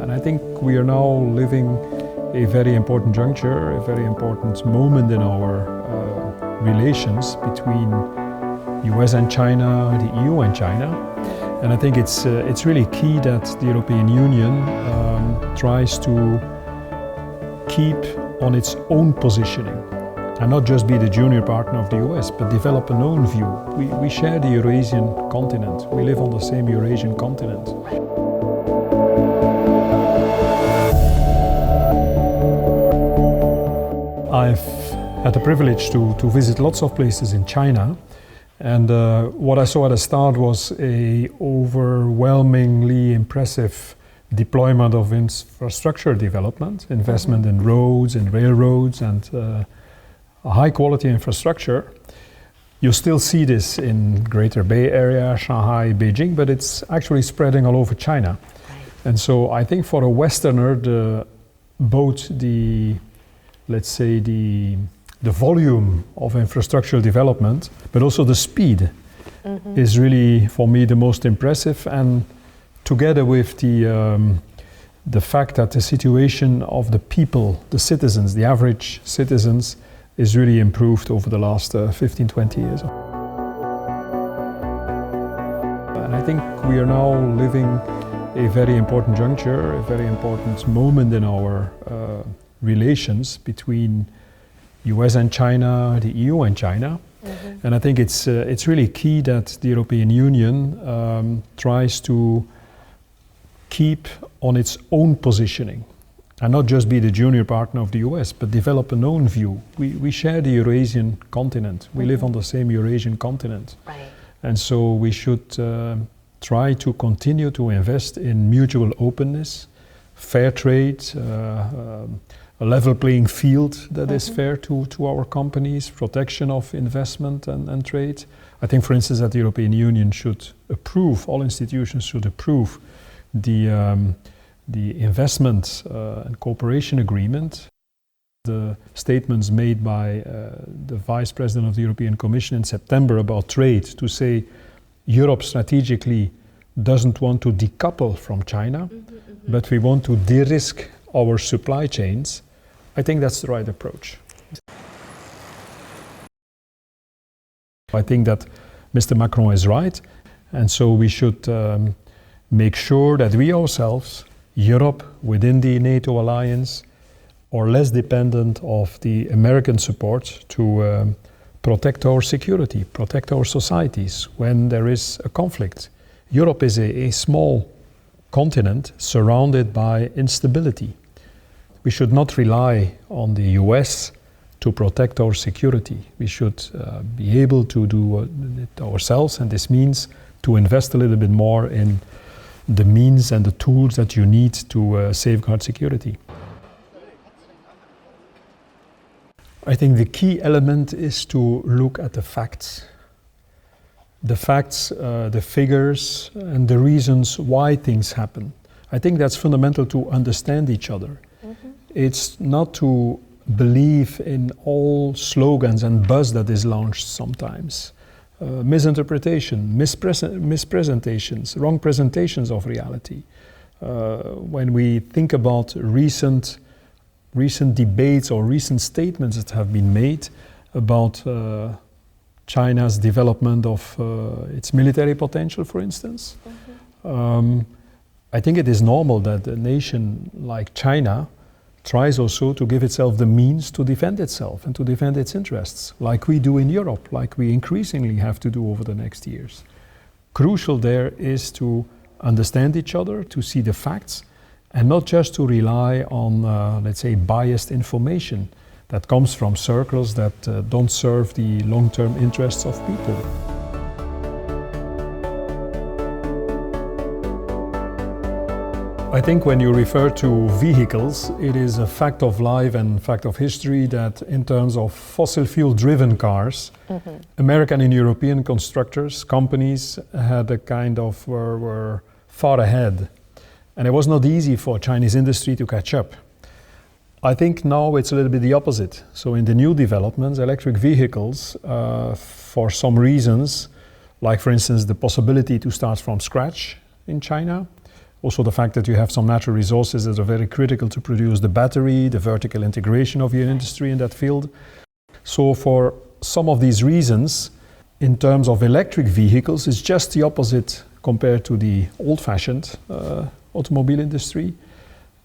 And I think we are now living a very important juncture, a very important moment in our relations between US and China, the EU and China. And I think it's really key that the European Union tries to keep on its own positioning and not just be the junior partner of the US, but develop an own view. We share the Eurasian continent. We live on the same Eurasian continent. I've had the privilege to visit lots of places in China, and what I saw at the start was a overwhelmingly impressive deployment of infrastructure development, investment in roads and railroads and a high quality infrastructure. You still see this in Greater Bay Area, Shanghai, Beijing, but it's actually spreading all over China. And so I think for a Westerner, both the volume of infrastructural development, but also the speed is really, for me, the most impressive. And together with the fact that the situation of the people, the citizens, the average citizens, is really improved over the last 15, 20 years. And I think we are now living a very important juncture, a very important moment in our relations between US and China, the EU and China. And I think it's really key that the European Union tries to keep on its own positioning and not just be the junior partner of the US, but develop an own view. We share the Eurasian continent. We live on the same Eurasian continent. Right. And so we should try to continue to invest in mutual openness, fair trade, a level playing field that is fair to our companies, protection of investment and trade. I think, for instance, that the European Union should approve, all institutions should approve the investment and cooperation agreement. The statements made by the Vice President of the European Commission in September about trade to say Europe strategically doesn't want to decouple from China, but we want to de-risk our supply chains. I think that's the right approach. I think that Mr. Macron is right, and so we should make sure that we ourselves, Europe within the NATO alliance, are less dependent of the American support to protect our security, protect our societies when there is a conflict. Europe is a small continent surrounded by instability. We should not rely on the US to protect our security. We should be able to do it ourselves, and this means to invest a little bit more in the means and the tools that you need to safeguard security. I think the key element is to look at the facts. The facts, the figures, and the reasons why things happen. I think that's fundamental to understand each other. It's not to believe in all slogans and buzz that is launched sometimes. Misinterpretation, mispresentations, wrong presentations of reality. When we think about recent debates or recent statements that have been made about China's development of its military potential, for instance, I think it is normal that a nation like China tries also to give itself the means to defend itself and to defend its interests, like we do in Europe, like we increasingly have to do over the next years. Crucial there is to understand each other, to see the facts, and not just to rely on, let's say, biased information that comes from circles that don't serve the long-term interests of people. I think when you refer to vehicles, it is a fact of life and fact of history that in terms of fossil fuel-driven cars, American and European constructors, companies had a kind of were far ahead. And it was not easy for Chinese industry to catch up. I think now it's a little bit the opposite. So in the new developments, electric vehicles, for some reasons, like for instance the possibility to start from scratch in China, Also the fact that you have some natural resources that are very critical to produce the battery, the vertical integration of your industry in that field. So for some of these reasons, in terms of electric vehicles, it's just the opposite compared to the old-fashioned automobile industry.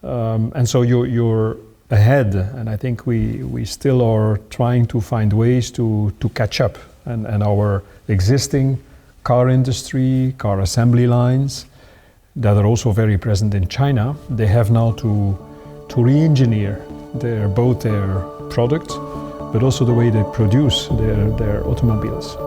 And so you're ahead, and I think we still are trying to find ways to catch up. And our existing car industry, car assembly lines, that are also very present in China, they have now to re-engineer both their product, but also the way they produce their automobiles.